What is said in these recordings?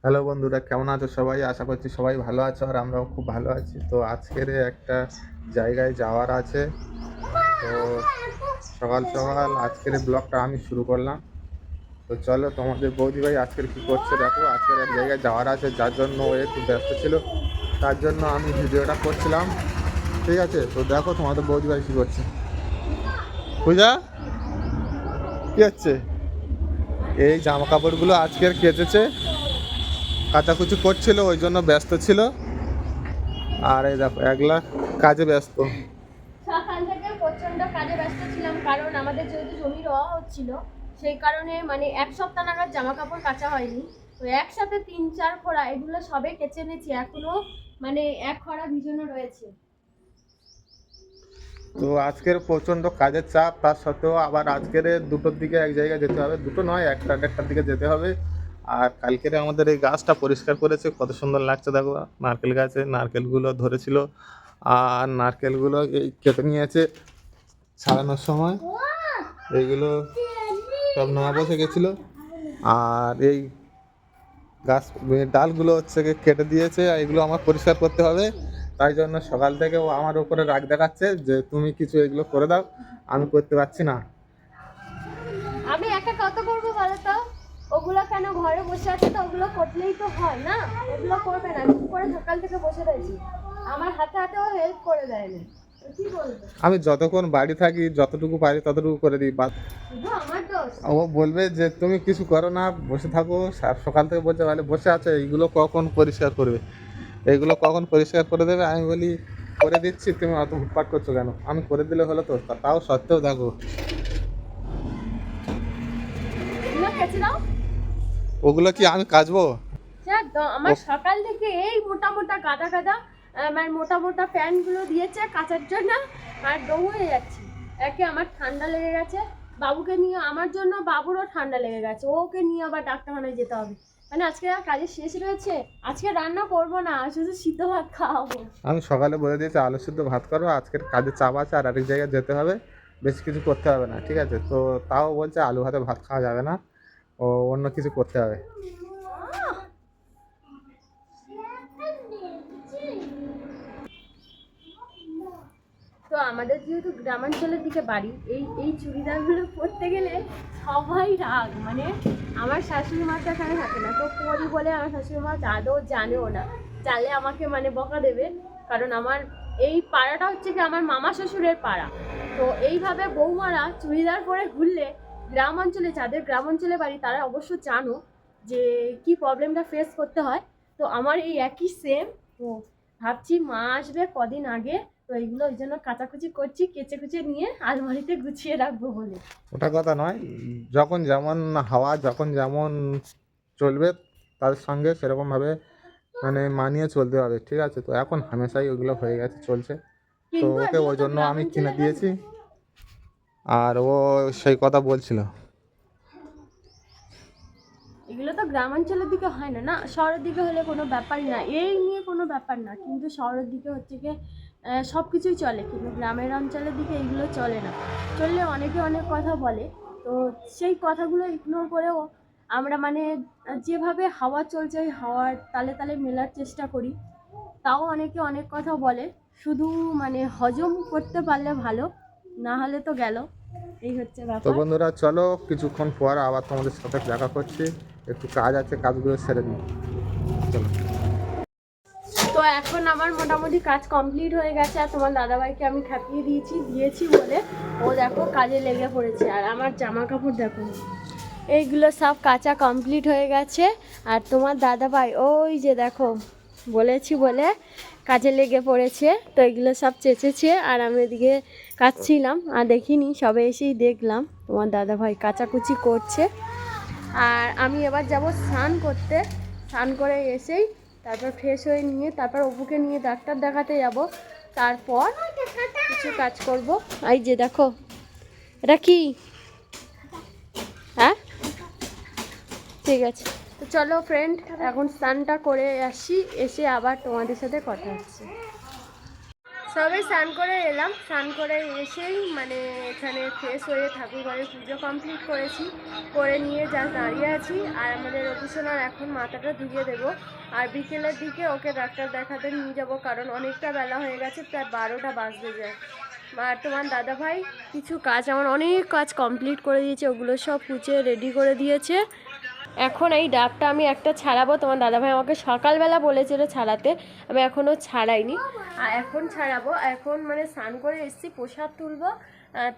Hello বন্ধুরা, কেমন আছো সবাই? আশা করছি সবাই ভালো আছো আর আমরাও খুব ভালো আছি। তো আজকের একটা জায়গায় যাওয়ার আছে। তো সকাল সকাল আজকের এই ব্লগটা আমি শুরু করলাম। তো চলো, তোমাদের বৌদি ভাই আজকের কী করছে দেখো। আজকের এক জায়গায় যাওয়ার আছে, যার জন্য ও একটু ব্যস্ত ছিল, তার জন্য আমি ভিডিওটা করছিলাম। ঠিক আছে, তো দেখো তোমাদের বৌদি ভাই কী করছে। পূজা, কী হচ্ছে? এই জামা কাপড়গুলো আজকের কেচেছে, কাচাকুচি করছিল, ওই জন্য ব্যস্ত ছিল। আর এই দেখো একলা কাজে ব্যস্ত। সকাল থেকে প্রচন্ড কাজে ব্যস্ত ছিলাম, কারণ আমাদের যেহেতু জমি রওয়া হচ্ছিল, সেই কারণে মানে এক সপ্তাহ নাগাদ জামা কাপড় কাচা হয়নি। তো একসাথে 3-4 খোড়া এগুলো সবে কেচে নিয়েছি, এখনো মানে এক খোড়া ভিজানো রয়েছে। তো আজকের প্রচণ্ড কাজের চাপ, তার সত্ত্বেও আবার আজকের 2টোর দিকে এক জায়গায় যেতে হবে। 2টো নয়, 1টার দিকে যেতে হবে। আর কালকের আমাদের এই গাছটা পরিষ্কার করেছে, কত সুন্দর লাগছে দেখো। নারকেল গাছে নারকেলগুলো ধরেছিল, আর নারকেলগুলো এই কেটে নিয়েছে ছাড়ানোর সময়। এইগুলো সব নোয়া বসে গেছিলো। আর এই গাছ ডালগুলো হচ্ছে গিয়ে কেটে দিয়েছে, আর এগুলো আমার পরিষ্কার করতে হবে। তাই জন্য সকাল থেকে ও আমার উপরে রাগ দেখাচ্ছে যে তুমি কিছু এগুলো করে দাও, আমি করতে পারছি না। আমি একা কত করবো বলো তো? ওগুলো কেন ঘরে বসে আছে, তো ওগুলো করলেই তো হয় না? ওগুলো করবে না, চুপ করে সকাল থেকে বসে রয়েছি, আমার হাতে হাতেও হেল্প করে দেয় না। তো কি বলবো? আমি যতক্ষণ বাড়ি থাকি যতটুকু পারি ততটুকু করে দিই। শুধু আমার দোষ? ও বলবে যে তুমি কিছু করো না, বসে থাকো। সকাল থেকে বলছে বলে বসে আছে, এইগুলো কখন পরিষ্কার করবে, এইগুলো কখন পরিষ্কার করে দেবে। আমি বলি করে দিচ্ছি, তুমি অত হুটপাট করছো কেন? আমি করে দিলে হলো তো। তাও সত্ত্বেও দেখো। এগুলো কেচে দাও। ওগুলো কি আমি কাচবো? একদম আমার সকাল থেকে এই মোটা মোটা গাদা গাদা মানে মোটা মোটা প্যান্টগুলো দিয়েছে কাচার জন্য, আর ডৌ হয়ে যাচ্ছি। একে আমার ঠান্ডা লেগে গেছে, বাবুকে নিয়ে, আমার জন্য বাবুরও ঠান্ডা লেগে গেছে, ওকে নিয়ে আবার ডাক্তারখানায় যেতে হবে। মানে আজকে আর কাজের শেষ রয়েছে, আজকে রান্না করব না, শুধু সিদ্ধ ভাত খাওয়াবো। আমি সকালে বলে দিয়েছি আলু সিদ্ধ ভাত করো, আজকের কাজে চাপ আছে আর আরেক জায়গায় যেতে হবে, বেশি কিছু করতে হবে না। ঠিক আছে, তো তাও বলছে আলু ভাতে ভাত খাওয়া যাবে না, ও অন্য কিছু করতে হবে। তো আমাদের যেহেতু গ্রামাঞ্চলের দিকে বাড়ি, এই এই চুড়িদারগুলো পরতে গেলে সবাই রাগ, মানে আমার শাশুড়ি মা তো এখানে থাকে না, তো পরি বলে আমার শাশুড়ি মা আদৌ জানেও না, জানলে আমাকে মানে বকা দেবে। কারণ আমার এই পাড়াটা হচ্ছে কি আমার মামা শ্বশুরের পাড়া। তো এইভাবে বৌমারা চুড়িদার পরে ঘুরলে, গ্রাম অঞ্চলে, যাদের গ্রাম অঞ্চলে বাড়ি তারা অবশ্য জানো যে কি প্রবলেমটা ফেস করতে হয়। তো আমার এই একই সেম। তো ভাবছি মা আসবে কদিন আগে, তো এইগুলো ওই জন্য কাচাকুচি করছি, কেচে কুচে নিয়ে আলমারিতে গুছিয়ে রাখবো বলে। ওটা কথা নয়, যখন যেমন হাওয়া, যখন যেমন চলবে তাদের সঙ্গে সেরকমভাবে মানে মানিয়ে চলতে হবে। ঠিক আছে, তো এখন হামেশাই ওগুলো হয়ে গেছে, চলছে। তো কিন্তু ওকে এগুলো ওই তো জন্য গ্রাম আমি কিনে অঞ্চলে হয় না। দিয়েছি। আর ও সেই কথা বলছিল। এগুলো তো গ্রাম অঞ্চলের দিকে হয় না, না শহরের দিকে হলে কোনো ব্যাপারই না, এই নিয়ে কোনো ব্যাপার না। কিন্তু শহরের দিকে হচ্ছে গিয়ে সব কিছুই চলে, কিন্তু গ্রামের অঞ্চলের দিকে এগুলো চলে না। চললে অনেকে অনেক কথা বলে। তো সেই কথাগুলো ইগনোর করেও আমরা মানে যেভাবে হাওয়া চলছে ওই হাওয়ার তালে তালে মেলার চেষ্টা করি। তাও অনেকে অনেক কথা বলে, শুধু মানে হজম করতে পারলে ভালো, না হলে তো গেল। এই হচ্ছে তো ব্যাপার। বন্ধুরা চলো, কিছুক্ষণ পর আবার তোমাদের সাথে দেখা করছি। একটু কাজ আছে, কাজগুলো সেরে নিই। চলো। তো এখন আমার মোটামুটি কাজ কমপ্লিট হয়ে গেছে, আর তোমার দাদাভাইকে আমি খাপিয়ে দিয়েছি বলে ও দেখো কাজে লেগে পড়েছে। আর আমার জামা কাপড় দেখো, এইগুলো সব কাচা কমপ্লিট হয়ে গেছে। আর তোমার দাদাভাই ওই যে দেখো বলেছি বলে কাজে লেগে পড়েছে, তো এগুলো সব চেঁচেছে আর আমি এদিকে কাচছিলাম আর দেখিনি, সবে এসেই দেখলাম তোমার দাদাভাই কাচাকুচি করছে। আর আমি এবার যাব স্নান করতে, স্নান করে এসেই তারপর ফ্রেশ হয়ে নিয়ে তারপর অপুকে নিয়ে ডাক্তার দেখাতে যাব, তারপর কিছু কাজ করব। এই যে দেখো, এটা কি? হ্যাঁ, ঠিক আছে। তো চলো ফ্রেন্ড, এখন স্নানটা করে আসি, এসে আবার তোমাদের সাথে কথা হচ্ছে। সবে স্নান করে এলাম, স্নান করে এসেই মানে এখানে ফ্রেশ হয়ে ঠাকুর ঘরে পুজো কমপ্লিট করেছি, করে নিয়ে যা দাঁড়িয়ে আছি। আর আমাদের অফিসনার এখন মাথাটা ধুয়ে দেবো, আর বিকেলের দিকে ওকে ডাক্তার দেখাতে নিয়ে যাব, কারণ অনেকটা বেলা হয়ে গেছে, প্রায় 12টা বাজতে যায়। আর তোমার দাদাভাই কিছু কাজ, আমার অনেক কাজ কমপ্লিট করে দিয়েছে, ওগুলো সব পুছে রেডি করে দিয়েছে। এখন এই ডাবটা আমি একটা ছাড়াবো, তোমার দাদাভাই আমাকে সকালবেলা বলেছিল ছাড়াতে, আমি এখনও ছাড়াইনি, আর এখন ছাড়াবো। এখন মানে স্নান করে এসেছি, প্রসাদ তুলবো,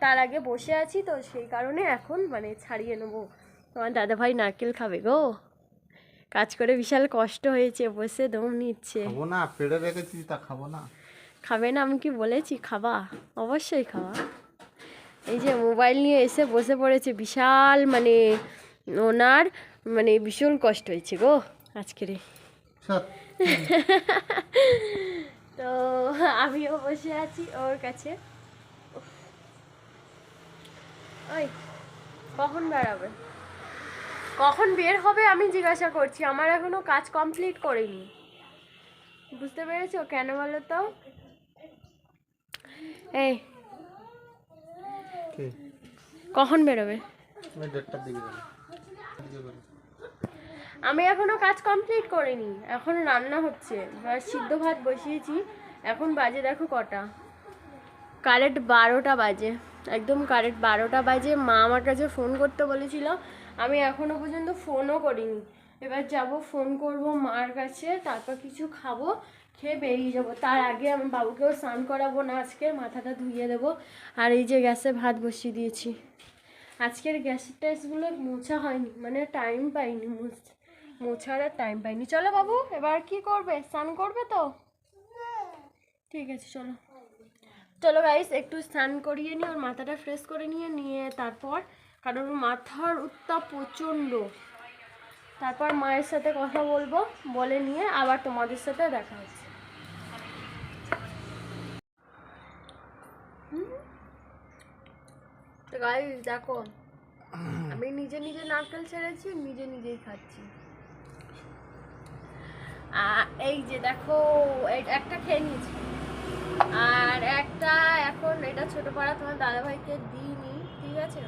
তার আগে বসে আছি, তো সেই কারণে এখন মানে ছাড়িয়ে নেবো। তোমার দাদাভাই নারকেল খাবে গো, কাজ করে বিশাল কষ্ট হয়েছে, বসে দম নিচ্ছে। খাবো না, পেড়ে রেখেছি, তা খাবো না। খাবে না আমি কি বলেছি? খাবা, অবশ্যই খাওয়া। এই যে মোবাইল নিয়ে এসে বসে পড়েছে, বিশাল মানে ওনার মানে ভীষণ কষ্ট হয়েছে গো আজকের। তো আমিও বসে আছি ওর কাছে। ওই কখন বেরাবে, কখন বের হবে আমি জিজ্ঞাসা করছি, আমার এখনো কাজ কমপ্লিট করিনি, বুঝতে পেরেছো? কেন বলো তো? এই কখন বেরোবে? আমি এখনো কাজ কমপ্লিট করিনি, এখন রান্না হচ্ছে, সিদ্ধ ভাত বসিয়েছি। এখন বাজে দেখো কটা, কারেক্ট 12টা বাজে, একদম কারেক্ট 12টা বাজে। মা আমার কাছে ফোন করতে বলেছিল, আমি এখনো পর্যন্ত ফোনও করিনি। এবার যাব, ফোন করব মার কাছে, তারপর কিছু খাবো, খেয়ে বেরিয়ে যাবো। তার আগে আমি বাবুকেও স্নান করাবো না, আজকে মাথাটা ধুইয়ে দেবো। আর এই যে গ্যাসে ভাত বসিয়ে দিয়েছি, আজকের গ্যাসের ট্যাসগুলো মোছা হয়নি, মানে টাইম পাইনি মোছার আর টাইম পাইনি। চলো বাবু, এবার কি করবে? স্নান করবে তো? ঠিক আছে চলো। চলো গাইস, একটু স্নান করিয়ে নিয়ে ওর মাথাটা ফ্রেশ করে নিয়ে তারপর, কারণ ওর মাথার উত্তাপ প্রচণ্ড, তারপর মায়ের সাথে কথা বলবো, বলে নিয়ে আবার তোমাদের সাথে দেখা হচ্ছে। তো গাইস দেখো, আমি নিজে নিজে নারকেল ছেড়েছি, নিজে নিজেই খাচ্ছি। এই যে দেখো, একটা খেয়ে নিয়েছি, আর একটা এখন এটা ছোট পাড়া তোমার দাদাভাইকে দিইনি, ঠিক আছে?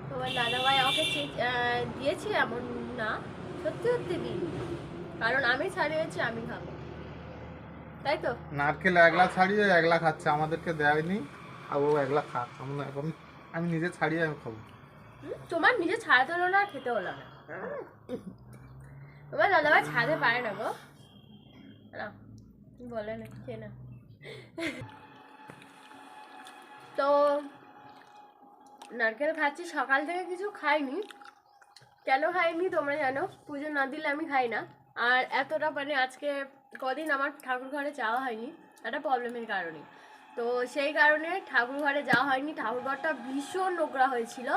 তোমার দাদাভাই আমাকে দিয়েছি এমন না, সত্যি সত্যি দিইনি, কারণ আমি ছাড়িয়েছি, আমি খাবো, তাই তো? নারকেল একলা ছাড়িয়ে একলা খাচ্ছে, আমাদেরকে দেয়নি, আর ও একলা খাক। এখন আমি নিজে ছাড়িয়ে আমি খাবো। তোমার নিজে ছাড়াতে হলো না, খেতে হলো না, তোমার দাদাভাই ছাড়াতে পারে না গো, না বলে না, খেয়ে না। তো নারকেল খাচ্ছি, সকাল থেকে কিছু খাইনি। কেন খাইনি তোমরা জানো, পুজো না দিলে আমি খাই না। আর এতটা মানে আজকে কদিন আমার ঠাকুর ঘরে যাওয়া হয়নি, একটা প্রবলেমের কারণে, তো সেই কারণে ঠাকুর ঘরে যাওয়া হয়নি। ঠাকুর ঘরটা ভীষণ নোংরা হয়েছিল,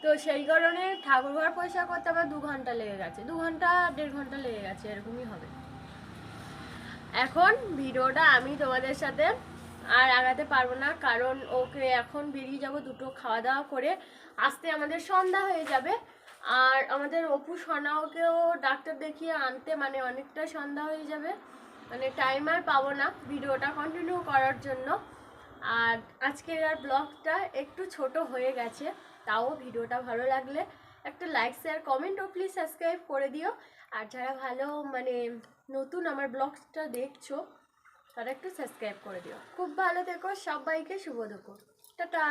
তো সেই কারণে ঠাকুর ঘর পরিষ্কার করতে আমার 2 ঘন্টা লেগে গেছে, 2 ঘন্টা 1.5 ঘন্টা লেগে গেছে, এরকমই হবে। এখন ভিডিওটা আমি তোমাদের সাথে আর আগাতে পারবো না, কারণ ওকে এখন বেরিয়ে যাব, দুটো খাওয়া দাওয়া করে আসতে আমাদের সন্ধ্যা হয়ে যাবে। আর আমাদের অপু সোনাওকেও ডাক্তার দেখিয়ে আনতে মানে অনেকটা সন্ধ্যা হয়ে যাবে, মানে টাইম আর পাবো না ভিডিওটা কন্টিনিউ করার জন্য। আর আজকের আর ব্লগটা একটু ছোট হয়ে গেছে, তাও ভিডিওটা ভালো লাগলে একটা লাইক শেয়ার কমেন্ট ও প্লিজ সাবস্ক্রাইব করে দিও। আর যারা ভালো মানে নতুন আমার ব্লগটা দেখছো, তারা একটু সাবস্ক্রাইব করে দিও। খুব ভালো থেকো, সবাইকে শুভ দুপুর, টাটা।